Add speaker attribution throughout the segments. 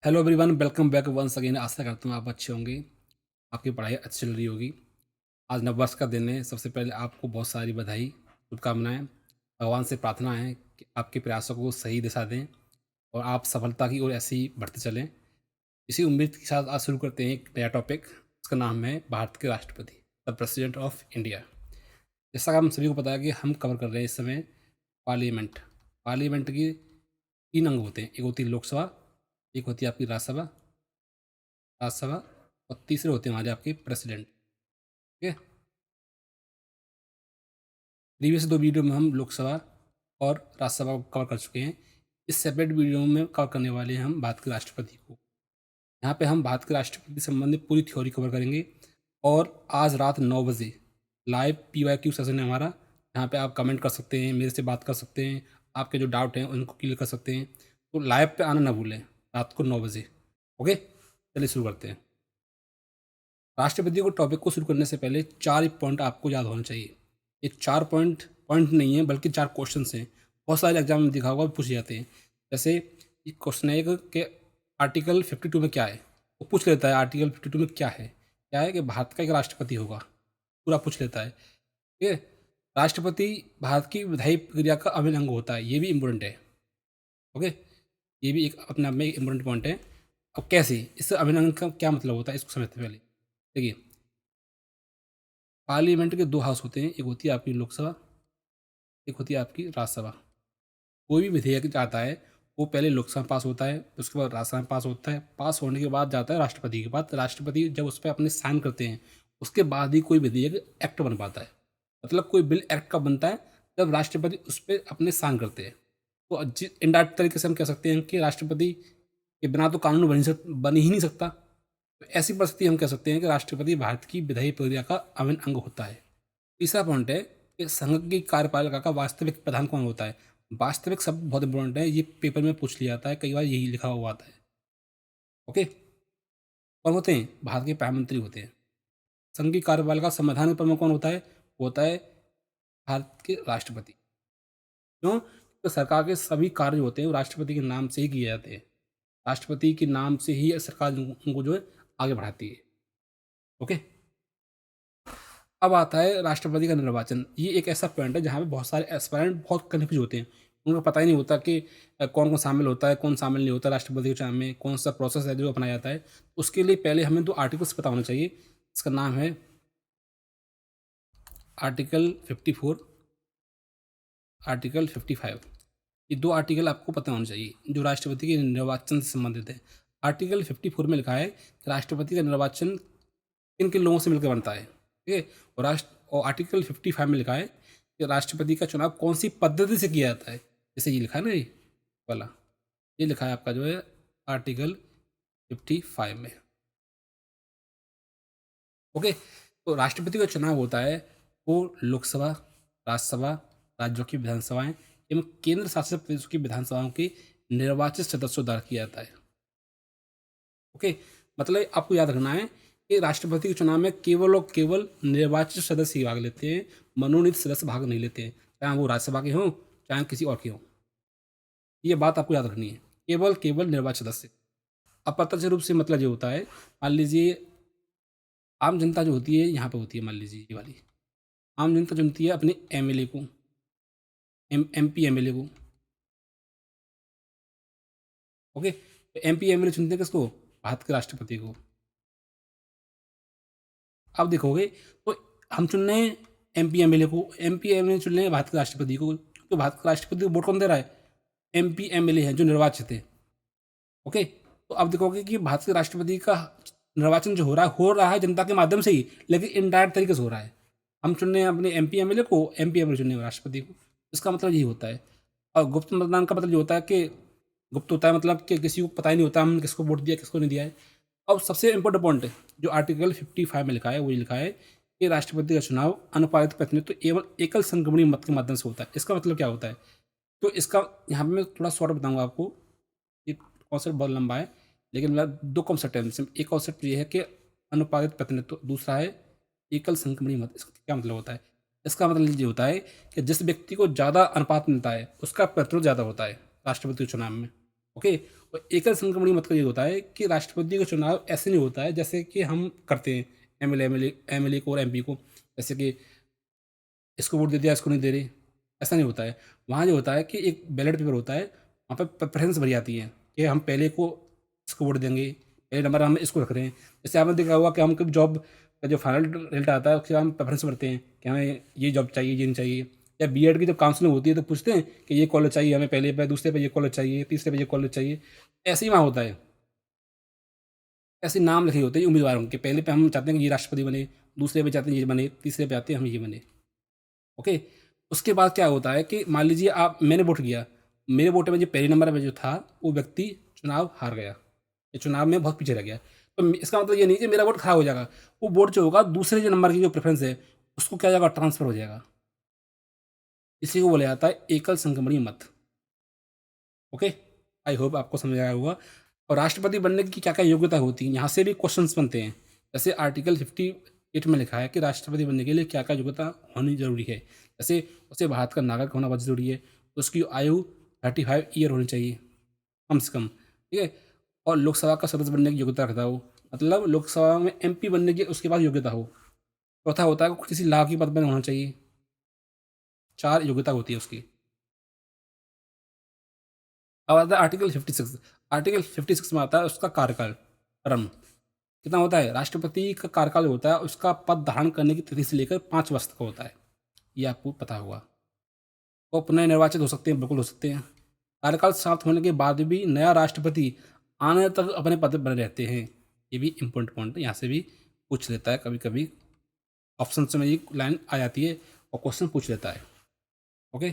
Speaker 1: Hello everyone, welcome back once again. आशा करता हूँ आप अच्छे होंगे, आपकी पढ़ाई अच्छी चल रही होगी। आज नववर्ष का दिन है। सबसे पहले आपको बहुत सारी बधाई, शुभकामनाएं। भगवान से प्रार्थना है कि आपके प्रयासों को सही दिशा दें और आप सफलता की ओर ऐसे ही बढ़ते चलें। इसी उम्मीद के साथ आज शुरू करते हैं एक नया टॉपिक। उसका नाम है भारत के राष्ट्रपति, द प्रेसिडेंट ऑफ इंडिया। जैसा कि हम सभी को पता है कि हम कवर कर रहे हैं इस समय पार्लियामेंट। पार्लियामेंट की तीन अंग होते हैं। एक होती है लोकसभा, एक होती है आपकी राज्यसभा और तीसरे होते हैं हमारे आपके प्रेसिडेंट। ठीक है। प्रीवियस दो वीडियो में हम लोकसभा और राज्यसभा को कवर कर चुके हैं। इस सेपरेट वीडियो में कवर करने वाले हैं हम भारत के राष्ट्रपति को। यहाँ पे हम भारत के राष्ट्रपति से संबंधित पूरी थ्योरी कवर करेंगे। और आज रात 9 बजे लाइव PYQ सेशन है हमारा। यहाँ पे आप कमेंट कर सकते हैं, मेरे से बात कर सकते हैं, आपके जो डाउट हैं उनको क्लियर कर सकते हैं। तो लाइव पे आना ना भूलें, रात को 9 बजे। ओके, चलिए शुरू करते हैं। राष्ट्रपति को टॉपिक को शुरू करने से पहले 4 पॉइंट आपको याद होना चाहिए। ये 4 पॉइंट पॉइंट नहीं है बल्कि 4 क्वेश्चन हैं। बहुत सारे एग्जाम में दिखा होगा, पूछे जाते हैं। जैसे ये क्वेश्चन है कि आर्टिकल 52 में क्या है। वो पूछ लेता है आर्टिकल 52 में क्या है कि भारत का एक राष्ट्रपति होगा, पूरा पूछ लेता है। ठीक है। राष्ट्रपति भारत की विधायी प्रक्रिया का अभिन्न अंग होता है, ये भी इम्पोर्टेंट है। ओके, ये भी एक अपने आप में एक इम्पोर्टेंट पॉइंट है। अब कैसे, इससे अभिन्न अंग का क्या मतलब होता है इसको समझते हैं पहले। देखिए, पार्लियामेंट के दो हाउस होते हैं। एक होती है आपकी लोकसभा, एक होती है आपकी राज्यसभा। कोई भी विधेयक जाता है वो पहले लोकसभा में पास होता है, उसके बाद राज्यसभा में पास होता है। पास होने के बाद जाता है राष्ट्रपति के पास। राष्ट्रपति जब उस पर अपने साइन करते हैं उसके बाद ही कोई विधेयक एक्ट बन पाता है। मतलब कोई बिल एक्ट कब बनता है, जब राष्ट्रपति उस पर अपने साइन करते हैं। तो इनडायरेक्ट तरीके से हम कह सकते हैं कि राष्ट्रपति के बिना तो कानून बन ही नहीं सकता। तो ऐसी परिस्थिति हम कह सकते हैं कि राष्ट्रपति भारत की विधायी प्रक्रिया का अभिन्न अंग होता है। तीसरा पॉइंट है कि संघ की कार्यपालिका का वास्तविक प्रधान कौन होता है। वास्तविक शब्द बहुत इंपॉर्टेंट है, ये पेपर में पूछ लिया जाता है, कई बार यही लिखा हुआ आता है। ओके, कौन होते हैं, भारत के प्रधानमंत्री होते हैं। संघ की कार्यपालिका संवैधानिक प्रमुख कौन होता है, वो होता है भारत के राष्ट्रपति। क्यों, तो सरकार के सभी कार्य होते हैं वो राष्ट्रपति के नाम से ही किए जाते हैं। राष्ट्रपति के नाम से ही सरकार उनको जो है आगे बढ़ाती है। ओके, अब आता है राष्ट्रपति का निर्वाचन। ये एक ऐसा पॉइंट है जहाँ पे बहुत सारे एस्पायरेंट बहुत कन्फ्यूज होते हैं। उनको पता ही नहीं होता कि कौन कौन शामिल होता है, कौन शामिल नहीं होता। राष्ट्रपति के चुनाव में कौन सा प्रोसेस है जो अपनाया जाता है। उसके लिए पहले हमें दो आर्टिकल्स पता होना चाहिए। इसका नाम है आर्टिकल 54, आर्टिकल 55। ये दो आर्टिकल आपको पता होना चाहिए जो राष्ट्रपति के निर्वाचन से संबंधित है। आर्टिकल 54 में लिखा है कि राष्ट्रपति का निर्वाचन किन किन लोगों से मिलकर बनता है। ठीक है। और आर्टिकल 55 में लिखा है कि राष्ट्रपति का चुनाव कौन सी पद्धति से किया जाता है। जैसे ये लिखा है ना, ये वाला, ये लिखा है आपका जो है आर्टिकल 55 में। ओके, तो राष्ट्रपति का चुनाव होता है वो लोकसभा, राज्यसभा, राज्यों की विधानसभाएं एवं केंद्र शासित प्रदेशों की विधानसभाओं के निर्वाचित सदस्यों द्वारा किया जाता है। ओके, मतलब आपको याद रखना है कि राष्ट्रपति के चुनाव में केवल और केवल निर्वाचित सदस्य ही भाग लेते हैं, मनोनीत सदस्य भाग नहीं लेते हैं, चाहे वो राज्यसभा के हों चाहे किसी और के हों। ये बात आपको याद रखनी है, केवल केवल निर्वाचित सदस्य। अप्रत्यक्ष रूप से मतलब ये होता है, मान लीजिए आम जनता जो होती है यहाँ पे होती है, मान लीजिए ये वाली आम जनता चुनती है अपने MLA को, MP MLA को। ओके, तो MP MLA चुनते हैं किसको, भारत के राष्ट्रपति को। अब देखोगे तो हम चुन रहे हैं MP MLA को, MP MLA चुन रहे हैं भारत के राष्ट्रपति को। तो भारत के राष्ट्रपति को वोट कौन दे रहा है, MP MLA हैं जो निर्वाचित है। ओके, तो अब देखोगे कि भारत के राष्ट्रपति का निर्वाचन जो हो रहा है जनता के माध्यम से ही, लेकिन इनडायरेक्ट तरीके से हो रहा है। हम चुन रहे हैं अपने MP MLA को, MP MLA चुन रहे हैं राष्ट्रपति को। इसका मतलब यही होता है। और गुप्त मतदान का मतलब ये होता है कि गुप्त होता है, मतलब कि किसी को पता ही नहीं होता हमने किसको वोट दिया किसको नहीं दिया है। अब सबसे इंपॉर्टेंट पॉइंट है जो आर्टिकल 55 में लिखा है, वो ये लिखा है कि राष्ट्रपति का चुनाव अनुपालित प्रतिनिधित्व तो केवल एकल संक्रमणीय मत के माध्यम से होता है। इसका मतलब क्या होता है, तो इसका यहाँ पे मैं थोड़ा शॉर्ट बताऊंगा आपको। ये कॉन्सेप्ट बहुत लंबा है, लेकिन मेरा दो कॉन्सेप्ट है इनसे। एक कॉन्सेप्ट ये है कि अनुपालित प्रतिनिधित्व, दूसरा है एकल संक्रमणीय मत। इसका क्या मतलब होता है, इसका मतलब ये होता है कि जिस व्यक्ति को ज़्यादा अनुपात मिलता है उसका प्रतिनिधित्व ज़्यादा होता है राष्ट्रपति चुनाव में। ओके, और एकल संक्रमणीय मत का ये होता है कि राष्ट्रपति का चुनाव ऐसे नहीं होता है जैसे कि हम करते हैं एमएलए को और एमपी को, जैसे कि इसको वोट दे दिया, इसको नहीं दे रही, ऐसा नहीं होता है। वहाँ जो होता है कि एक बैलेट पेपर होता है, वहाँ पे प्रेफरेंस भरी जाती है कि हम पहले को इसको वोट देंगे, पहले नंबर हम इसको रख रहे हैं। जैसे आपने देखा होगा कि हम कभी जॉब का जो फाइनल रिजल्ट आता है उसके बाद हम प्रेफरेंस भरते हैं कि हमें ये जॉब चाहिए, ये नहीं चाहिए। या बीएड की जब काउंसलिंग होती है तो पूछते हैं कि ये कॉलेज चाहिए हमें पहले पे, दूसरे पे ये कॉलेज चाहिए, तीसरे पे ये कॉलेज चाहिए। ऐसे ही वहाँ होता है, ऐसे नाम लिखे होते हैं उम्मीदवारों के, पहले पे हम चाहते हैं कि ये राष्ट्रपति बने, दूसरे पे चाहते हैं ये बने, तीसरे पे आते हैं हम ये बने। ओके। उसके बाद क्या होता है कि मान लीजिए आप मैंने वोट किया, मेरे वोट में जो पहले नंबर में जो था वो व्यक्ति चुनाव हार गया, ये चुनाव में बहुत पीछे रह गया, तो इसका मतलब ये नहीं कि मेरा वोट खराब हो जाएगा। वो वोट जो होगा दूसरे जो नंबर की जो प्रेफरेंस है उसको क्या हो जाएगा, ट्रांसफर हो जाएगा। इसी को बोला जाता है एकल संक्रमणीय मत। ओके। आई होप आपको समझ आया होगा। और राष्ट्रपति बनने की क्या क्या योग्यता होती है, यहाँ से भी क्वेश्चंस बनते हैं। जैसे आर्टिकल 58 में लिखा है कि राष्ट्रपति बनने के लिए क्या क्या योग्यता होनी जरूरी है। जैसे उसे भारत का नागरिक होना बहुत जरूरी है, उसकी आयु 35 ईयर होनी चाहिए कम से कम, ठीक है। और लोकसभा का सदस्य बनने की योग्यता रखता हो, मतलब लोकसभा में एमपी बनने की उसके पास योग्यता हो। चौथा होता है कि किसी लाभ की पद पर होना चाहिए। 4 योग्यता होती है उसकी। अब आता है आर्टिकल 56। आर्टिकल 56 में आता है उसका कार्यकाल, टर्म कितना होता है। राष्ट्रपति का कार्यकाल होता है उसका पद धारण करने की तिथि से लेकर 5 वर्ष तक होता है, ये आपको पता होगा। वो पुनः निर्वाचित हो सकते हैं, बिल्कुल हो सकते हैं। कार्यकाल समाप्त होने के बाद भी नया राष्ट्रपति आने तक अपने पद पर बने रहते हैं, ये भी इम्पोर्टेंट पॉइंट है, यहाँ से भी पूछ लेता है कभी कभी, ऑप्शन में ये लाइन आ जाती है और क्वेश्चन पूछ लेता है। ओके।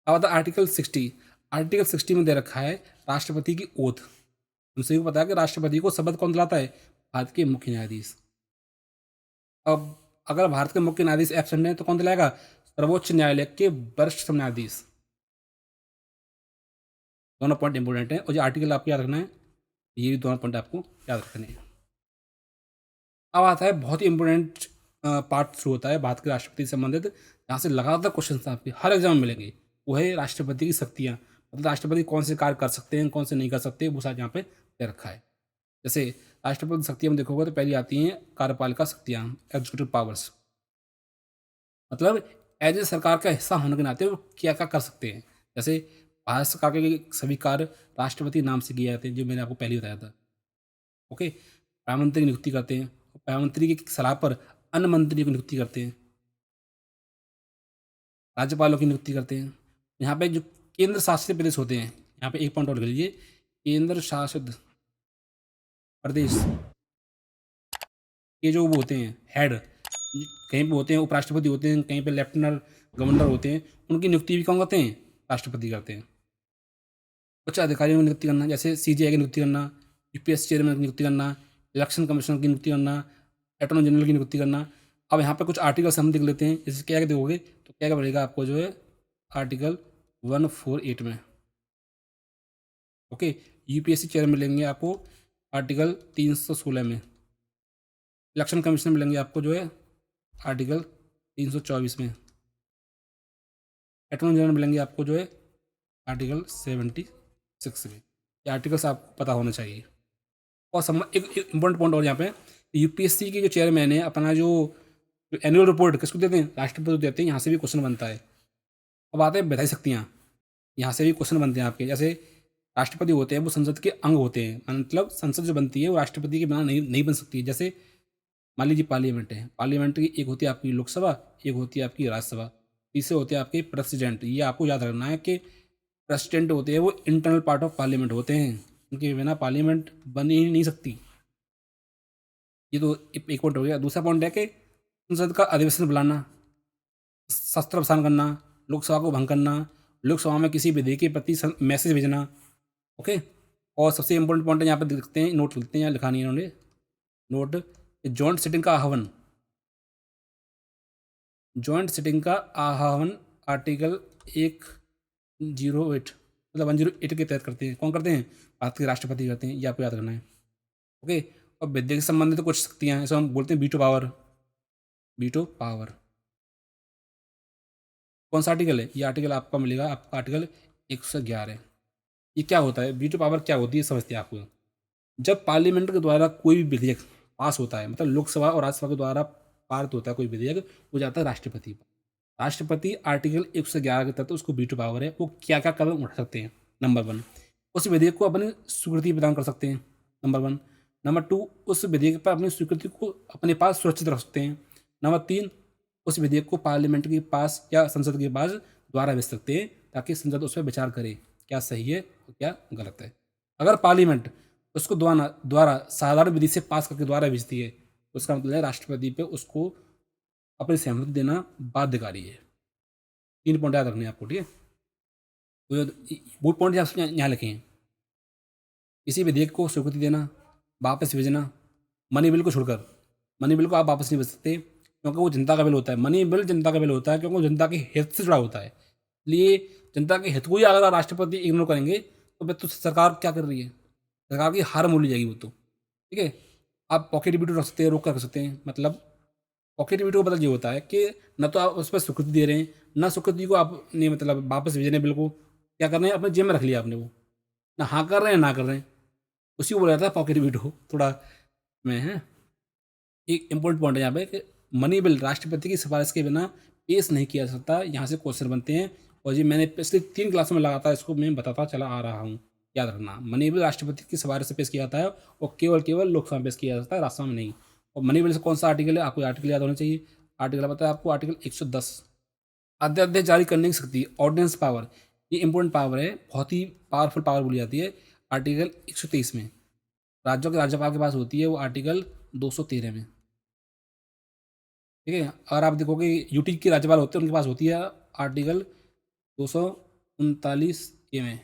Speaker 1: अब आता है आर्टिकल 60। आर्टिकल 60 में दे रखा है राष्ट्रपति की ओथ। हम सभी को पता है कि राष्ट्रपति को शपथ कौन दिलाता है, भारत के मुख्य न्यायाधीश। अब अगर भारत के मुख्य न्यायाधीश एब्सेंट है तो कौन दिलाएगा, सर्वोच्च न्यायालय के वरिष्ठ न्यायाधीश। दोनों पॉइंट इंपोर्टेंट है और जो आर्टिकल आपको याद रखना है, ये भी दोनों पॉइंट आपको याद रखने हैं। अब आता है बहुत ही इंपॉर्टेंट पार्ट शुरू होता है भारत के राष्ट्रपति से संबंधित, जहाँ से लगातार क्वेश्चन आपके हर एग्जाम में मिलेंगे। वो है राष्ट्रपति की शक्तियाँ, मतलब राष्ट्रपति कौन से कार्य कर सकते हैं, कौन से नहीं कर सकते, वो सारा यहाँ पे दे रखा है। जैसे राष्ट्रपति शक्तियाँ में देखोगे तो पहली आती हैं कार्यपालिका शक्तियाँ, एग्जीक्यूटिव पावर्स, मतलब एज ए सरकार का हिस्सा होने के नाते वो क्या क्या कर सकते हैं। जैसे भारत सरकार के सभी कार्य राष्ट्रपति नाम से किए जाते हैं, जो मैंने आपको पहले ही बताया था। ओके। प्रधानमंत्री की नियुक्ति करते हैं और प्रधानमंत्री की सलाह पर अन्य मंत्रियों की नियुक्ति करते हैं, राज्यपालों की नियुक्ति करते हैं। यहाँ पे जो केंद्र शासित प्रदेश होते हैं, यहाँ पे एक पॉइंट और लिख लीजिए, केंद्र शासित प्रदेश के जो वो होते हैं हेड, कहीं पे होते हैं उपराष्ट्रपति होते हैं, कहीं पे लेफ्टिनेंट गवर्नर होते हैं, उनकी नियुक्ति भी कौन करते हैं, राष्ट्रपति करते हैं। उच्च अधिकारियों की नियुक्ति करना, जैसे सीजीआई की नियुक्ति करना, यूपीएससी चेयरमैन की नियुक्ति करना, इलेक्शन कमीशन की नियुक्ति करना, अटॉर्नी जनरल की नियुक्ति करना। अब यहाँ पे कुछ आर्टिकल्स हम देख लेते हैं, जैसे क्या क्या देखोगे तो क्या क्या बढ़ेगा आपको जो है आर्टिकल 148 में। ओके। यूपीएससी चेयरमैन मिलेंगे आपको आर्टिकल 316 में, इलेक्शन कमीशन मिलेंगे आपको जो है आर्टिकल 324 में, अटॉर्नी जनरल मिलेंगे आपको जो है आर्टिकल 76 में। ये आर्टिकल्स आपको पता होना चाहिए। और एक इम्पोर्टेंट पॉइंट और यहाँ पे, यूपीएससी के जो चेयरमैन है अपना जो एनुअल रिपोर्ट किसको देते हैं, राष्ट्रपति को देते हैं, यहाँ से भी क्वेश्चन बनता है। अब आते हैं विधायी शक्तियाँ, यहाँ से भी क्वेश्चन बनते हैं आपके। जैसे राष्ट्रपति होते हैं वो संसद के अंग होते हैं, मतलब संसद जो बनती है वो राष्ट्रपति के बिना नहीं बन सकती है। जैसे मान लीजिए पार्लियामेंट है, पार्लियामेंट की एक होती है आपकी लोकसभा, एक होती है आपकी राज्यसभा, तीसरे होते हैं आपके प्रेसिडेंट। ये आपको याद रखना है कि प्रेसिडेंट होते हैं वो इंटरनल पार्ट ऑफ पार्लियामेंट होते हैं, उनके बिना पार्लियामेंट बन ही नहीं सकती। ये तो एक पॉइंट हो गया। दूसरा पॉइंट है कि संसद का अधिवेशन बुलाना, शस्त्र प्रसारण करना, लोकसभा को भंग करना, लोकसभा में किसी विधेयक के प्रति मैसेज भेजना। ओके। और सबसे इंपॉर्टेंट पॉइंट यहाँ पे लिखते हैं, नोट लिखते हैं, यहाँ लिखा नहीं है इन्होंने नोट, जॉइंट सिटिंग का आह्वान, जॉइंट सिटिंग का आह्वान आर्टिकल 108, मतलब 108 के तहत करते हैं। कौन करते हैं, भारत के राष्ट्रपति करते हैं, ये आपको याद रखना है। ओके। और विधेयक से संबंधित तो कुछ शक्तियाँ हैं, इसको हम बोलते हैं वीटो पावर। वीटो पावर कौन सा आर्टिकल है, ये आर्टिकल आपका मिलेगा आपका आर्टिकल 111। ये क्या होता है, वीटो पावर क्या होती है समझते हैं आपको। जब पार्लियामेंट के द्वारा कोई भी विधेयक पास होता है, मतलब लोकसभा और राज्यसभा के द्वारा पारित होता है कोई विधेयक, वो जाता है राष्ट्रपति पर। राष्ट्रपति आर्टिकल 111 के तहत उसको वीटो पावर है, वो क्या क्या कदम उठा सकते हैं। नंबर 1, उस विधेयक को अपनी स्वीकृति प्रदान कर सकते हैं। नंबर 1। नंबर 2, उस विधेयक पर अपनी स्वीकृति को अपने पास सुरक्षित रख सकते हैं। नंबर 3, उस विधेयक को पार्लियामेंट के पास या संसद के पास द्वारा भेज सकते हैं, ताकि संसद उस पर विचार करे क्या सही है और क्या गलत है। अगर पार्लियामेंट उसको द्वारा द्वारा साधारण विधि से पास करके द्वारा भेजती है, तो उसका मतलब है राष्ट्रपति पे उसको अपनी सहमति देना बाध्यकारी है। 3 पॉइंट याद रखने हैं आपको, ठीक है। वो पॉइंट यहाँ लिखे हैं। किसी विधेयक को स्वीकृति देना, वापस भेजना, मनी बिल को छोड़कर। मनी बिल को आप वापस नहीं भेज सकते, क्योंकि वो जनता का बिल होता है। मनी बिल जनता का बिल होता है, क्योंकि वो जनता के हित से जुड़ा होता है। इसलिए जनता के हित को ही अगर राष्ट्रपति इग्नोर करेंगे, तो फिर तो सरकार क्या कर रही है, सरकार की हार मोली जाएगी वो तो, ठीक है। आप पॉकेट वीटो रख सकते हैं, रोक कर रख सकते हैं। मतलब पॉकेट वीटो का मतलब ये होता है कि न तो आप उस पर स्वीकृति दे रहे हैं, न स्वीकृति को आप नहीं मतलब वापस भेज रहे हैं बिल को। क्या कर रहे हैं, अपने जेब में रख लिया आपने वो, ना हाँ कर रहे हैं ना कर रहे हैं। उसी को बोला जाता है पॉकेट वीटो थोड़ा में है। एक इम्पोर्टेंट पॉइंट है यहाँ पे कि मनी बिल राष्ट्रपति की सिफारिश के बिना पेश नहीं किया जा सकता। यहाँ से क्वेश्चन बनते हैं, और ये मैंने पिछले 3 क्लासों में लगातार इसको मैं बताता चला आ रहा हूँ। याद रखना, मनी बिल राष्ट्रपति की सिफारिश से पेश किया जाता है, और केवल लोकसभा में पेश किया जाता है, राज्यसभा में नहीं। और मनी बिल से कौन सा आर्टिकल है, आपको आर्टिकल याद होना चाहिए। आर्टिकल पता है आपको, आर्टिकल 110। अध्यादेश जारी करने की शक्ति, ऑर्डिनेंस पावर, ये इंपॉर्टेंट पावर है, बहुत ही पावरफुल पावर बोली जाती है। आर्टिकल 123 में राज्यों के राज्यपाल के पास होती है, वो आर्टिकल 213 में, ठीक है। और आप देखोगे यूटी के राज्यपाल होते हैं, उनके पास होती है आर्टिकल 239 ए में।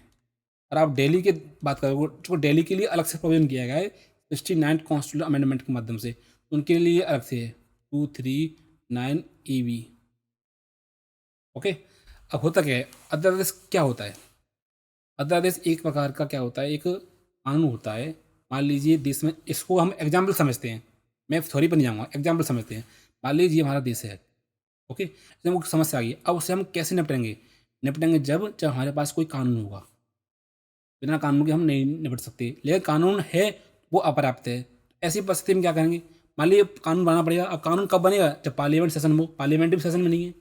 Speaker 1: और आप दिल्ली की बात करोगे, तो दिल्ली के लिए अलग से प्रोविजन किया गया है 69 कॉन्स्टिट्यूशन अमेंडमेंट के माध्यम से, उनके लिए अलग से है 239 EB। ओके। अब होता क्या है, अध्यादेश क्या होता है। अध्यादेश एक प्रकार का क्या होता है, एक कानून होता है। मान लीजिए देश में, इसको हम एग्जाम्पल समझते हैं, मैं थ्योरी पर नहीं जाऊँगा, एग्जाम्पल समझते हैं। मान लीजिए हमारा देश है, ओके, जब वो समस्या आ गई, अब उससे हम कैसे निपटेंगे। निपटेंगे जब जब हमारे पास कोई कानून होगा। बिना कानून के हम नहीं निपट सकते, लेकिन कानून है वो अपर्याप्त है। ऐसी परिस्थिति में क्या करेंगे, मान लीजिए कानून बनाना पड़ेगा। अब कानून कब बनेगा, जब पार्लियामेंट सेशन में हो, पार्लियामेंट भी सेशन में नहीं है।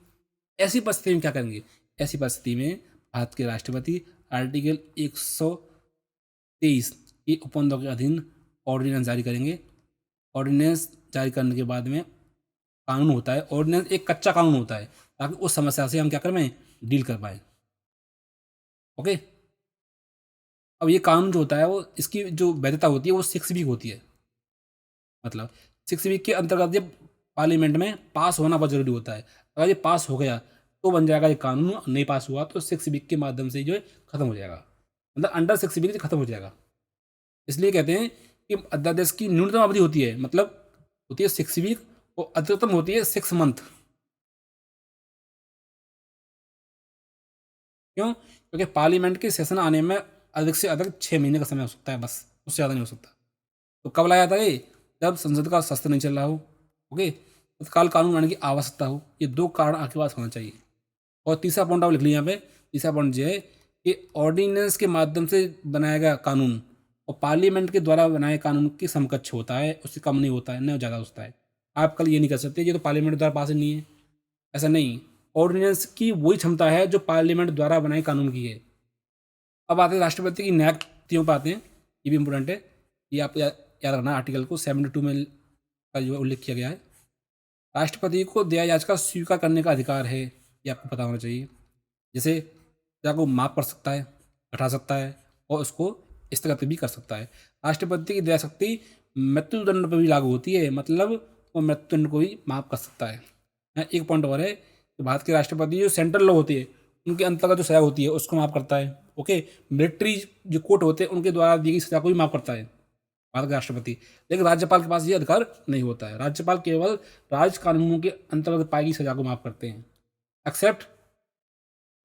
Speaker 1: ऐसी परिस्थिति में क्या करेंगे, ऐसी परिस्थिति में भारत के राष्ट्रपति आर्टिकल 123 के उपबंधों के अधीन ऑर्डिनेंस जारी करेंगे। ऑर्डिनेंस जारी करने के बाद में कानून होता है, ऑर्डिनेंस एक कच्चा कानून होता है, ताकि उस समस्या से हम क्या कर पाएँ, डील कर पाएँ। ओके। अब ये कानून जो होता है, वो इसकी जो वैधता होती है वो 6 वीक होती है। मतलब 6 वीक के अंतर्गत ये पार्लियामेंट में पास होना बहुत जरूरी होता है। अगर ये पास हो गया तो बन जाएगा ये कानून, नहीं पास हुआ तो 6 वीक के माध्यम से जो है खत्म हो जाएगा, मतलब अंडर 6 वीक खत्म हो जाएगा। इसलिए कहते हैं कि अध्यादेश की न्यूनतम अवधि होती है, मतलब होती है 6 वीक, और अधिकतम होती है 6 मंथ। क्यों, क्योंकि पार्लियामेंट के सेशन आने में अधिक से अधिक 6 महीने का समय हो सकता है, बस उससे ज़्यादा नहीं हो सकता। तो कब लाया था ये, जब संसद का सत्र नहीं चल रहा हो, ओके, तत्काल कानून लाने की आवश्यकता हो। ये 2 कारण आपके पास होना चाहिए। और तीसरा पॉइंट आप लिख लीजिए यहाँ पे। तीसरा पॉइंट ये है कि ऑर्डिनेंस के माध्यम से बनाया गया कानून और पार्लियामेंट के द्वारा बनाए कानून के समकक्ष होता है, उससे कम नहीं होता है, न ज़्यादा होता है। आप कल ये नहीं कर सकते ये तो पार्लियामेंट द्वारा पास ही नहीं है, ऐसा नहीं। ऑर्डिनेंस की वही क्षमता है जो पार्लियामेंट द्वारा बनाए कानून की है। अब आते हैं राष्ट्रपति की न्यायिक शक्तियों पर आते हैं, ये भी इम्पोर्टेंट है। ये आप याद रखना, आर्टिकल को 72 में का जो उल्लेख किया गया है। राष्ट्रपति को दया याचिका स्वीकार करने का अधिकार है, ये आपको पता होना चाहिए। जैसे सजा को माफ़ कर सकता है, हटा सकता है, और उसको स्थगित भी कर सकता है। राष्ट्रपति की दया शक्ति मृत्युदंड पर भी लागू होती है, मतलब वो मृत्युदंड को भी माफ़ कर सकता है। एक पॉइंट और है कि भारत के राष्ट्रपति जो सेंट्रल लॉ होती है उनके अंतर्गत जो सजा होती है उसको माफ़ करता है। ओके। मिलिट्री जो कोर्ट होते हैं उनके द्वारा दी गई सजा को भी माफ़ करता है भारत के राष्ट्रपति। लेकिन राज्यपाल के पास ये अधिकार नहीं होता है। राज्यपाल केवल राज्य कानूनों के अंतर्गत पाई गई सजा को माफ़ करते हैं, एक्सेप्ट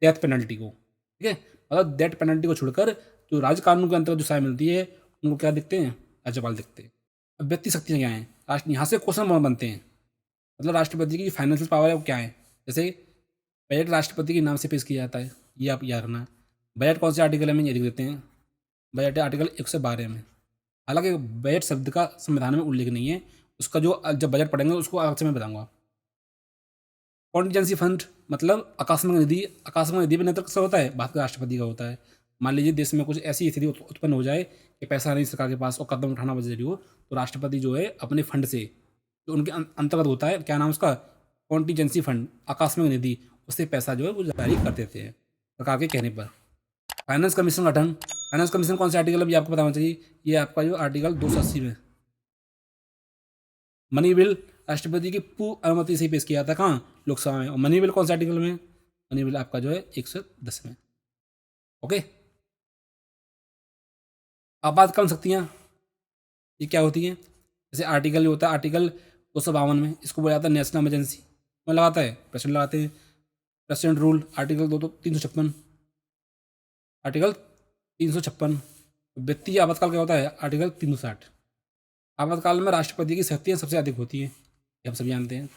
Speaker 1: डेथ पेनल्टी को, ठीक है। मतलब डेथ पेनल्टी को छोड़कर जो राज्य कानून के अंतर्गत जो सजा मिलती है उनको क्या दिखते हैं, राज्यपाल दिखते हैं। अब व्यक्ति शक्तियाँ क्या हैं, राष्ट्र यहाँ से क्वेश्चन बनते हैं। मतलब राष्ट्रपति की फाइनेंशियल पावर है वो क्या है। जैसे बजट राष्ट्रपति के नाम से पेश किया जाता है, ये आप याद रखना। बजट कौन से आर्टिकल में ये लिख देते हैं, बजट है आर्टिकल 112 में। हालांकि बजट शब्द का संविधान में उल्लेख नहीं है, उसका जो जब बजट पढ़ेंगे उसको अलग से मैं बताऊंगा। कॉन्टीजेंसी फंड मतलब आकस्मिक निधि। आकस्मिक निधि में नेतृत्व किसका होता है? भारत के राष्ट्रपति का होता है। मान लीजिए देश में कुछ ऐसी स्थिति उत्पन्न हो जाए कि पैसा नहीं सरकार के पास और कदम उठाना बहुत जरूरी हो, तो राष्ट्रपति जो है अपने फंड से, जो उनके अंतर्गत होता है, क्या नाम उसका, कॉन्टीजेंसी फंड, आकस्मिक निधि, उससे पैसा जो है वो जारी कर देते हैं सरकार के कहने पर। फाइनेंस कमीशन गठन। फाइनेंस कमीशन कौन से आर्टिकल है ये आपको पता होना चाहिए। ये आपका जो आर्टिकल 280 में। मनी बिल राष्ट्रपति की पूर्व अनुमति से ही पेश किया था, कहाँ, लोकसभा में। और मनी बिल कौन से आर्टिकल में? मनी बिल आपका जो है 110 में। ओके। आपातकालीन शक्तियाँ ये क्या होती हैं? जैसे आर्टिकल जो होता है आर्टिकल 252 में, इसको बोला जाता है नेशनल इमरजेंसी। कौन लगाता है? प्रेसिडेंट लगाते हैं। President rule article 356। आर्टिकल 356। वित्तीय आपातकाल क्या होता है? आर्टिकल 360। आपातकाल में राष्ट्रपति की शक्तियाँ सबसे अधिक होती हैं, ये हम सभी जानते हैं।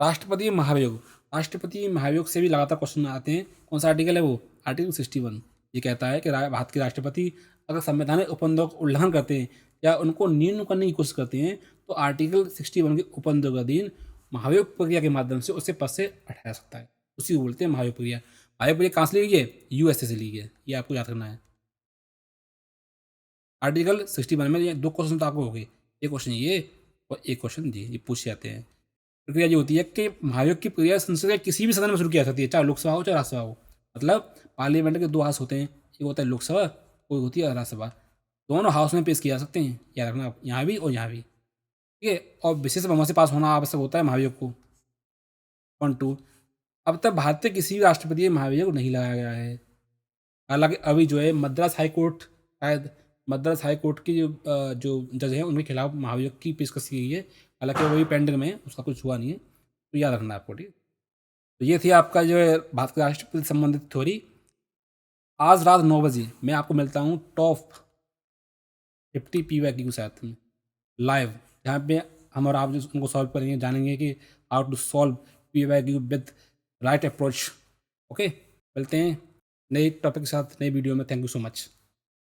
Speaker 1: राष्ट्रपति महाभियोग। राष्ट्रपति महाभियोग से भी लगातार क्वेश्चन आते हैं। कौन सा आर्टिकल है वो? आर्टिकल 61। ये कहता है कि भारत के राष्ट्रपति अगर संवैधानिक उपबंधों का उल्लंघन करते हैं या उनको न्यून करने की कोशिश करते हैं, तो आर्टिकल 61 के उपबंधों का अधीन महाभियोग प्रक्रिया के माध्यम से उससे पद से हटाया सकता है। उसी को बोलते हैं महाभियोग प्रक्रिया। महाभियोग प्रक्रिया कहाँ से ली गई है? यूएसए से ली गई है, ये आपको याद करना है। आर्टिकल 61 में ये 2 क्वेश्चन तो आपको हो गए, एक क्वेश्चन ये और एक क्वेश्चन ये पूछ जाते हैं। प्रक्रिया ये होती है कि महाभियोग की प्रक्रिया संसद के किसी भी सदन में शुरू की जा सकती है, चाहे लोकसभा हो चाहे राज्यसभा हो। मतलब पार्लियामेंट के 2 हाउस होते हैं, एक होता है लोकसभा, कोई होती है राज्यसभा। दोनों हाउस में पेश किए जा सकते हैं, याद रखना आप, यहाँ भी और यहाँ भी। ठीक है। और विशेष बहुमत से पास होना आवश्यक होता है महाभियोग को। 1 2 अब तक भारत के किसी भी राष्ट्रपति का महाभियोग नहीं लगाया गया है। हालांकि अभी जो है मद्रास हाई कोर्ट, शायद मद्रास हाई कोर्ट की जो जज हैं उनके खिलाफ महाभियोग की पेशकश की गई है। हालांकि वही पेंडिंग में है, उसका कुछ हुआ नहीं है, तो याद रखना है आपको। ठीक। तो ये थी आपका जो है भारत के राष्ट्रपति से संबंधित थ्योरी। आज रात 9 बजे मैं आपको मिलता हूँ टॉप 50 PYQ के साथ में लाइव, जहाँ पे हम और आप जो उनको सॉल्व करेंगे, जानेंगे कि how to solve PYQ with right approach. Okay, मिलते हैं नए टॉपिक के साथ नई वीडियो में। Thank you so much.